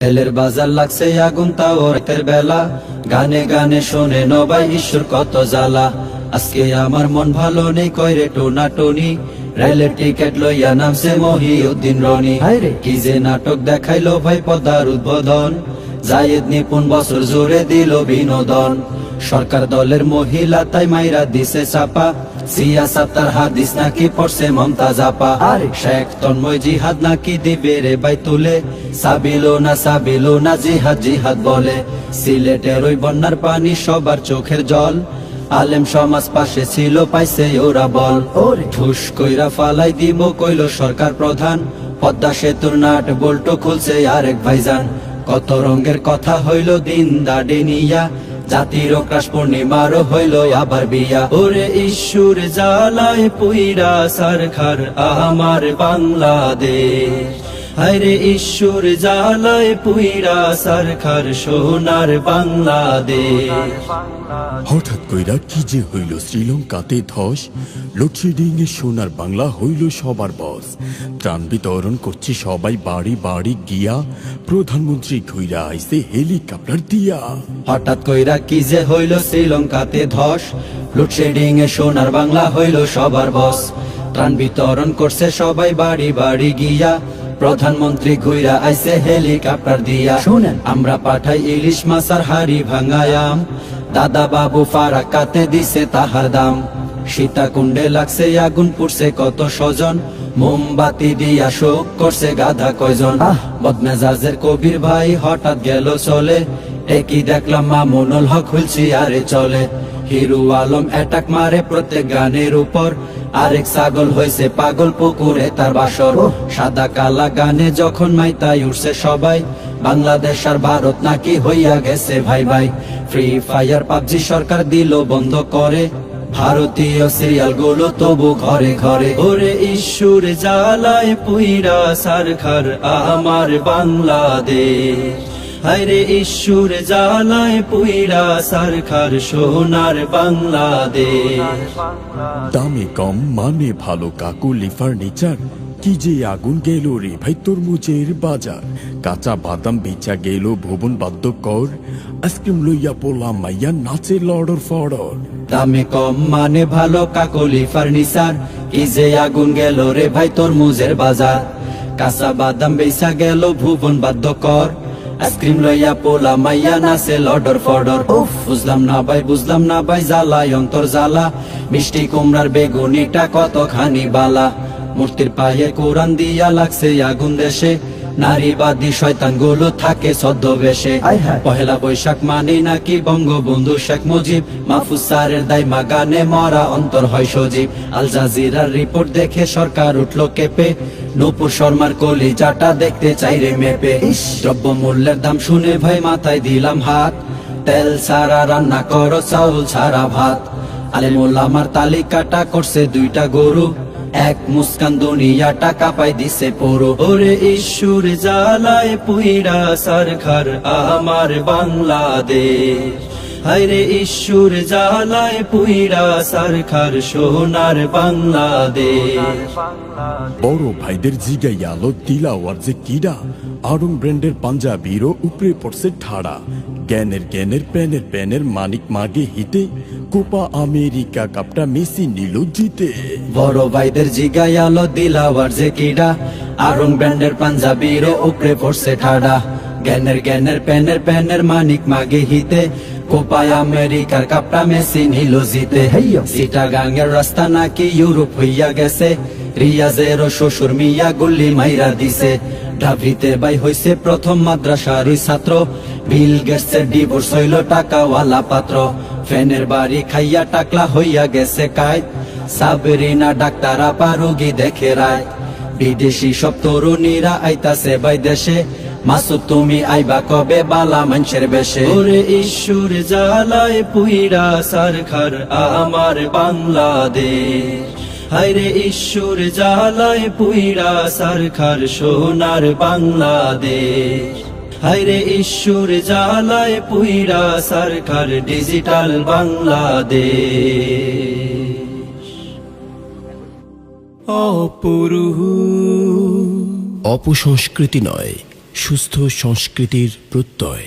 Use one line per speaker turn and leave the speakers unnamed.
তেলের বাজার লাগছে আগুন তাও রাতের বেলা, গানে গানে শোনে নবাই ঈশ্বর কত জ্বালা। আজকে আমার মন ভালো নেই কইরে টোনা টনি, রেলের টিকেট লইয়া নামছে মহিউদ্দিন রনি। কি যে নাটক দেখাইলো ভাই পদার উদ্বোধন, জায়েদ নিপুণ বছর জুড়ে দিল বিনোদন। সরকার দলের মহিলা তাই মাইরা দিছে চাপা, সিয়াসাতার হাদিস নাকি পড়ছে মমতাজ আপা। শেখ তন্ময় জিহাদ নাকি দিবে রে বাই তুলে, সাবিলো না জিহাদ জিহাদ বলে। সিলেটের ওই বন্যার পানি সবার চোখের জল, আলেম সমাজ পাশে ছিল পাইছে ওরা বল। ঠুস কইরা ফালাই দিব কইল সরকার প্রধান, পদ্মা সেতুর নাট বল্টু খুলছে আরেক ভাইজান। কত রঙের কথা হইল দিন দাড়ি নিয়া, জাতির ক্রাশ পূর্ণিমারও হইল আবার বিয়া। ওরে ঈশ্বর জ্বালায় পুইরা সরকার আমার বাংলাদেশ, হায়রে ঈশ্বর জ্বালায় পুইরা সরকার সোনার বাংলাদেশ।
হঠাৎ কইরা কি যে হইল শ্রীলঙ্কাতে ধস, লোডশেডিং এ সোনার বাংলা হইল সবার বস। ত্রাণ বিতরণ করছে সবাই বাড়ি বাড়ি গিয়া, প্রধানমন্ত্রী ঘুইরা আইছে হেলিকপ্টার দিয়া।
হঠাৎ কইরা কি যে হইল শ্রীলঙ্কাতে ধস, লোডশেডিং এ সোনার বাংলা হইল সবার বস। ত্রাণ বিতরণ করছে সবাই বাড়ি বাড়ি গিয়া, প্রধানমন্ত্রী ঘুইরা আইছে হেলিকপ্টার দিয়া। শুনেন আমরা পাঠাই ইলিশ মাছ আর হাড়ি ভাঙায়াম, দাদা বাবু ফারাক্কাতে দিছে তাহার দাম। সীতাকুণ্ডে লাগছে আগুন পুড়ছে কত স্বজন, মোমবাতি দিয়া শোক করছে গাধা কয়জন। বদমেজাজের কবির ভাই হঠাৎ গেল চলে, একই দেখলাম মামুনুল হক হুলছি আরে চলে। হিরু আলম অ্যাটাক মারে প্রত্যেক গানের উপর, আরেক ছাগল হয়েছে পাগল পুকুরে তার বাসর। সাদা কালা গানে যখন মাইতাই উঠছে সবাই, বাংলাদেশ আর ভারত নাকি হইয়া গেছে ভাই ভাই। ফ্রি ফায়ার পাবজি সরকার দিল বন্ধ করে, ভারতীয় সিরিয়াল গুলো তবু ঘরে ঘরে। ওরে ঈশ্বর জ্বালায় পুইরা সরকার আমার বাংলাদেশ, হায়রে ঈশ্বর জ্বালায় পুইরা সরকার সোনার বাংলাদেশ।
দামে কম মানে ভালো কাকুলি ফার্নিচার, কি যে আগুন গেল রে ভাই তরমুজের বাজার। কাঁচা বাদাম বেচা গেল ভুবন বাদ্যকর, আইসক্রিম লইয়া পোলা মাইয়া নাচে লড়র ফড়র।
দামে কম মানে ভালো কাকলি ফার্নিচার, কি যে আগুন গেল রে ভাই তরমুজের বাজার। কাঁচা বাদাম বেচা গেল ভুবন বাদ্যকর, আইসক্রিম লইয়া পোলা মাইয়া নাচে লডর ফডর। বুঝলাম না ভাই জ্বালায় অন্তর জ্বালা, মিষ্টি কুমড়ার বেগুনিটা কতখানি বালা। মূর্তির পায়ে কোরআন দিয়া লাগছে আগুন দেশে, নারীবাদী শয়তান গুলো থাকে ছদ্মবেশে। পহেলা বৈশাখ মানে নাকি বঙ্গবন্ধু শেখ মুজিব, মাহফুজ স্যারের দাইমা গানে মরা অন্তর হয় সজীব। আল জাজিরার রিপোর্ট দেখে সরকার উঠলো কেঁপে, নূপুর শর্মার কলিজাটা দেখতে চাইরে মেপে। দ্রব্য মূল্যের দাম শুনে ভাই মাথায় দিলাম হাত, তেল ছাড়া রান্না করো চাউল ছাড়া ভাত। আলেমুল আমার তালিকাটা করছে দুইটা গরু, এক মুস্কান দুনিয়াটা কাঁপাই দিছে পুরো। ওরে ঈশ্বর জ্বালায় পুইরা সরকার আমার বাংলাদেশ, হায়রে ঈশ্বর জ্বালায় পুইরা সরকার সোনার বাংলাদেশ।
বড় ভাইদের জিগাই আলো দিলাওয়ার যে কিডা, আরং ব্র্যান্ডের পাঞ্জাবিরও উপরে পড়ছে ঠাড়া। জ্ঞানের প্যানের মানিক মাগে হিতে, কোপা আমেরিকা কাপটা মেসি নিল জিতে।
বড় ভাইদের জিগাই আলো দিলাওয়ার যে কিডা, আরং ব্র্যান্ডের পাঞ্জাবিরও উপরে পড়ছে ঠাড়া। জ্ঞানের প্যানের মানিক মাগে হিতে, কোপায় আমেরিকার কাপটা মেসি নিল জিতে। চিটাগাঙের রাস্তা নাকি ইউরোপ হইয়া গেছে, রিয়াজেরও শ্বশুর মিয়া গুল্লি মাইরা দিছে। ঢাবিতে বাই হইছে প্রথম মাদ্রাসারি ছাত্র, বিল গেটসের ডিভোর্স হইল টাকাওয়ালা পাত্র। ফ্যানের বাড়ি খাইয়া টাকলা হইয়া গেছে কায়, সাবরিনা ডাক্তার আপা রোগী দেখে রায়। বিদেশি সব তরুণীরা আইতাছে বাই দেশে, মাসুদ তুমি আইবা কবে বালা মানুষের বেশে। ওরে ঈশ্বর জ্বালায় পুইরা সরকার আমার বাংলাদেশ, হায়রে ঈশ্বর জ্বালায় পুইরা সরকার সোনার বাংলাদেশ। হায়রে ঈশ্বর জ্বালায় পুইরা সরকার ডিজিটাল বাংলাদেশ।
অপসংস্কৃতি নয়, সুস্থ সংস্কৃতির প্রত্যয়।